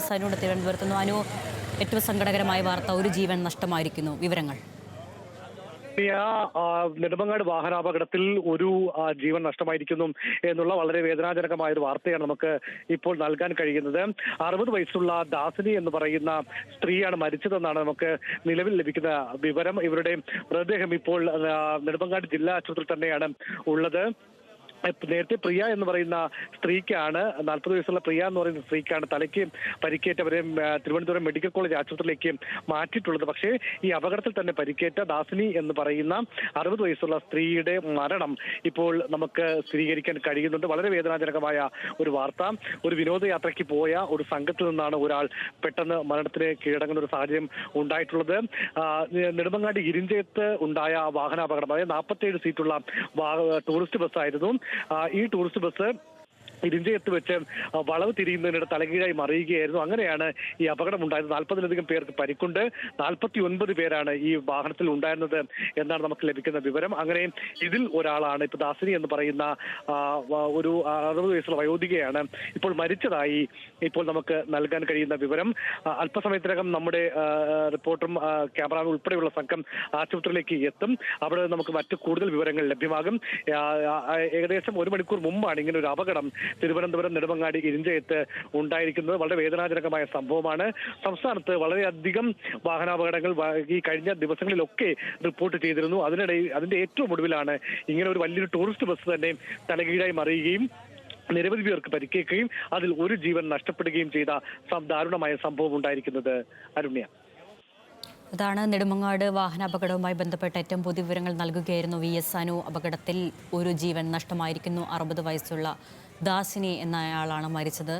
S അനുവിടെ തിരുവനന്തപുരത്തുനിന്ന്. Anu, ഏറ്റവും സങ്കടകരമായ വാർത്ത, ഒരു ജീവൻ നഷ്ടമായിരിക്കുന്നു. വിവരങ്ങൾ. നെടുമങ്ങാട് വാഹനാപകടത്തിൽ ഒരു ജീവൻ നഷ്ടമായിരിക്കുന്നു എന്നുള്ള വളരെ വേദനാജനകമായ ഒരു വാർത്തയാണ് നമുക്ക് ഇപ്പോൾ നൽകാൻ കഴിയുന്നത്. 60 വയസ്സുള്ള ദാസിനി എന്ന് പറയുന്ന സ്ത്രീയാണ് മരിച്ചതെന്നാണ് നമുക്ക് നിലവിൽ ലഭിക്കുന്ന വിവരം. ഇവരുടെ മൃതദേഹം ഇപ്പോൾ നെടുമങ്ങാട് ജില്ലാ ആശുപത്രിയിൽ തന്നെയാണ് ഉള്ളത്. നേരത്തെ പ്രിയ എന്ന് പറയുന്ന സ്ത്രീക്കാണ്, 40 വയസ്സുള്ള പ്രിയ എന്ന് പറയുന്ന സ്ത്രീക്കാണ് തലയ്ക്ക് പരിക്കേറ്റവരെ തിരുവനന്തപുരം മെഡിക്കൽ കോളേജ് ആശുപത്രിയിലേക്ക് മാറ്റിയിട്ടുള്ളത്. പക്ഷേ ഈ അപകടത്തിൽ തന്നെ പരിക്കേറ്റ ദാസിനി എന്ന് പറയുന്ന 60 വയസ്സുള്ള സ്ത്രീയുടെ മരണം ഇപ്പോൾ നമുക്ക് സ്ഥിരീകരിക്കാൻ കഴിയുന്നുണ്ട്. വളരെ വേദനാജനകമായ ഒരു വാർത്ത. ഒരു വിനോദയാത്രയ്ക്ക് പോയ ഒരു സംഘത്തിൽ നിന്നാണ് ഒരാൾ പെട്ടെന്ന് മരണത്തിന് കീഴടങ്ങുന്ന ഒരു സാഹചര്യം ഉണ്ടായിട്ടുള്ളത്. നെടുമങ്ങാട് ഇരിഞ്ചയത്ത് ഉണ്ടായ വാഹനാപകടം, അതായത് 47 സീറ്റുള്ള ടൂറിസ്റ്റ് ബസ്സായിരുന്നു. ഈ ടൂറിസ്റ്റ് ബസ് ഇരിഞ്ചയത്ത് വെച്ച് വളവ് തിരിയുന്നതിനിടെ തലകീഴായി മറിയുകയായിരുന്നു. അങ്ങനെയാണ് ഈ അപകടം ഉണ്ടായത്. 40-ലധികം പേർക്ക് പരിക്കുണ്ട്. 49 പേരാണ് ഈ വാഹനത്തിൽ ഉണ്ടായിരുന്നത് എന്നാണ് നമുക്ക് ലഭിക്കുന്ന വിവരം. അങ്ങനെ ഇതിൽ ഒരാളാണ് ഇപ്പൊ ദാസിനി എന്ന് പറയുന്ന ഒരു 60 വയസ്സുള്ള വയോധികയാണ് ഇപ്പോൾ മരിച്ചതായി ഇപ്പോൾ നമുക്ക് നൽകാൻ കഴിയുന്ന വിവരം. അല്പസമയത്തിനകം നമ്മുടെ റിപ്പോർട്ടറും ക്യാമറാമാൻ ഉൾപ്പെടെയുള്ള സംഘം ആശുപത്രിയിലേക്ക് എത്തും. അവിടെ നമുക്ക് മറ്റു കൂടുതൽ വിവരങ്ങൾ ലഭ്യമാകും. ഏകദേശം 1 മണിക്കൂർ മുമ്പാണ് ഇങ്ങനെ ഒരു അപകടം തിരുവനന്തപുരം നെടുമങ്ങാട് ഇരിഞ്ചയത്ത് ഉണ്ടായിരിക്കുന്നത്. വളരെ വേദനാജനകമായ സംഭവമാണ്. സംസ്ഥാനത്ത് വളരെയധികം വാഹനാപകടങ്ങൾ ഈ കഴിഞ്ഞ ദിവസങ്ങളിലൊക്കെ റിപ്പോർട്ട് ചെയ്തിരുന്നു. അതിന്റെ ഏറ്റവും ഒടുവിലാണ് ഇങ്ങനെ ഒരു വലിയൊരു ടൂറിസ്റ്റ് ബസ് തന്നെ തലകീഴായി മറിയുകയും നിരവധി പേർക്ക് പരിക്കേൽക്കുകയും അതിൽ ഒരു ജീവൻ നഷ്ടപ്പെടുകയും ചെയ്ത ദാരുണമായ സംഭവം ഉണ്ടായിരിക്കുന്നത്. അരുണ്യ, അതാണ് നെടുമങ്ങാട് വാഹനാപകടവുമായി ബന്ധപ്പെട്ട ഏറ്റവും പുതിയ വിവരങ്ങൾ നൽകുകയായിരുന്നു VS അനു. അപകടത്തിൽ ഒരു ജീവൻ നഷ്ടമായിരിക്കുന്നു. 60 വയസ്സുള്ള ദാസിനി എന്നയാളാണ് മരിച്ചത്.